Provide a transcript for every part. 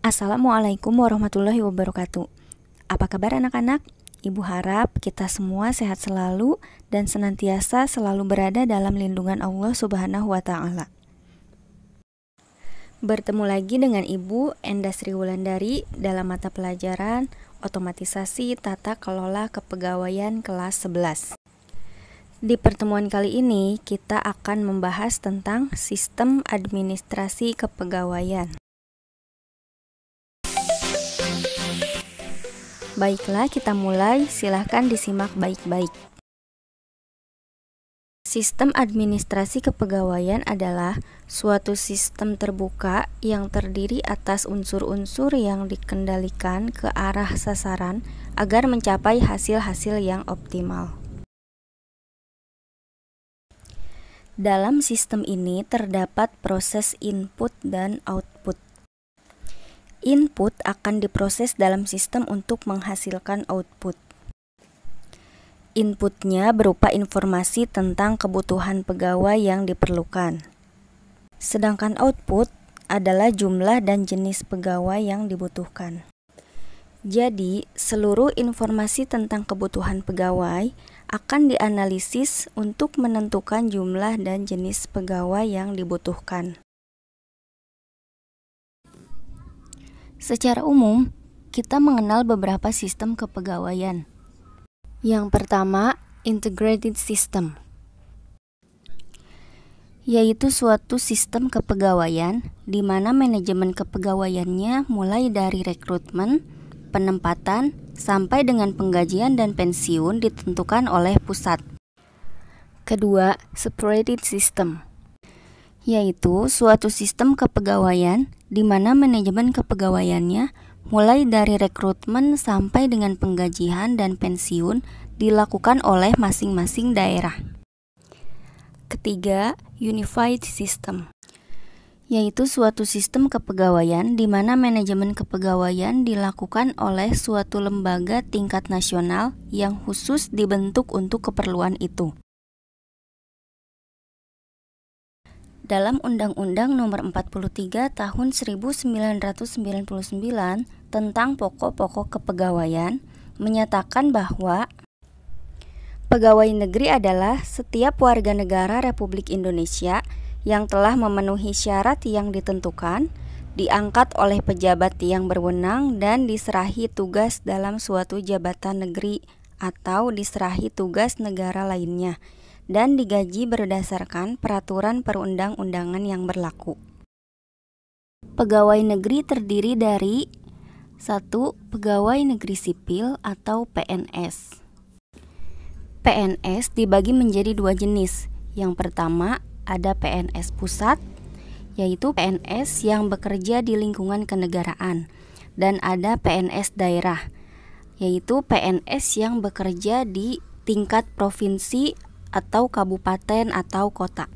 Assalamualaikum warahmatullahi wabarakatuh. Apa kabar anak-anak? Ibu harap kita semua sehat selalu dan senantiasa selalu berada dalam lindungan Allah Subhanahu wa Ta'ala. Bertemu lagi dengan Ibu Enda Sri Wulandari dalam mata pelajaran Otomatisasi Tata Kelola Kepegawaian kelas 11. Di pertemuan kali ini kita akan membahas tentang sistem administrasi kepegawaian. Baiklah, kita mulai. Silahkan disimak baik-baik. Sistem administrasi kepegawaian adalah suatu sistem terbuka yang terdiri atas unsur-unsur yang dikendalikan ke arah sasaran agar mencapai hasil-hasil yang optimal. Dalam sistem ini terdapat proses input dan output. Input akan diproses dalam sistem untuk menghasilkan output. Inputnya berupa informasi tentang kebutuhan pegawai yang diperlukan. Sedangkan output adalah jumlah dan jenis pegawai yang dibutuhkan. Jadi, seluruh informasi tentang kebutuhan pegawai akan dianalisis untuk menentukan jumlah dan jenis pegawai yang dibutuhkan. Secara umum, kita mengenal beberapa sistem kepegawaian. Yang pertama, integrated system, yaitu suatu sistem kepegawaian di mana manajemen kepegawaiannya mulai dari rekrutmen, penempatan, sampai dengan penggajian dan pensiun ditentukan oleh pusat. Kedua, separated system, yaitu suatu sistem kepegawaian di mana manajemen kepegawaiannya mulai dari rekrutmen sampai dengan penggajian dan pensiun dilakukan oleh masing-masing daerah. Ketiga, unified system, yaitu suatu sistem kepegawaian di mana manajemen kepegawaian dilakukan oleh suatu lembaga tingkat nasional yang khusus dibentuk untuk keperluan itu. Dalam Undang-Undang Nomor 43 Tahun 1999 tentang pokok-pokok kepegawaian menyatakan bahwa pegawai negeri adalah setiap warga negara Republik Indonesia yang telah memenuhi syarat yang ditentukan, diangkat oleh pejabat yang berwenang dan diserahi tugas dalam suatu jabatan negeri atau diserahi tugas negara lainnya, dan digaji berdasarkan peraturan perundang-undangan yang berlaku. Pegawai negeri terdiri dari 1. Pegawai negeri sipil atau PNS. PNS dibagi menjadi dua jenis. Yang pertama ada PNS pusat, yaitu PNS yang bekerja di lingkungan kenegaraan, dan ada PNS daerah, yaitu PNS yang bekerja di tingkat provinsi atau kabupaten atau kota.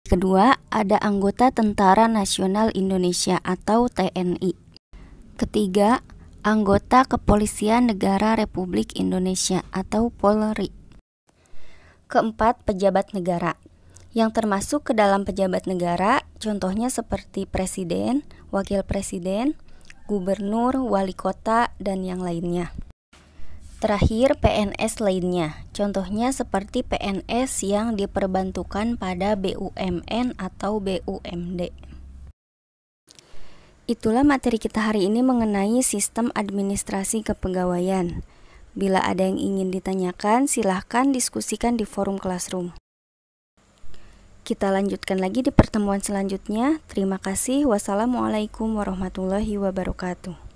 Kedua, ada anggota Tentara Nasional Indonesia atau TNI. Ketiga, anggota Kepolisian Negara Republik Indonesia atau Polri. Keempat, pejabat negara, yang termasuk ke dalam pejabat negara, contohnya seperti presiden, wakil presiden, gubernur, wali kota, dan yang lainnya. Terakhir, PNS lainnya, contohnya seperti PNS yang diperbantukan pada BUMN atau BUMD. Itulah materi kita hari ini mengenai sistem administrasi kepegawaian. Bila ada yang ingin ditanyakan, silahkan diskusikan di forum Classroom. Kita lanjutkan lagi di pertemuan selanjutnya. Terima kasih. Wassalamualaikum warahmatullahi wabarakatuh.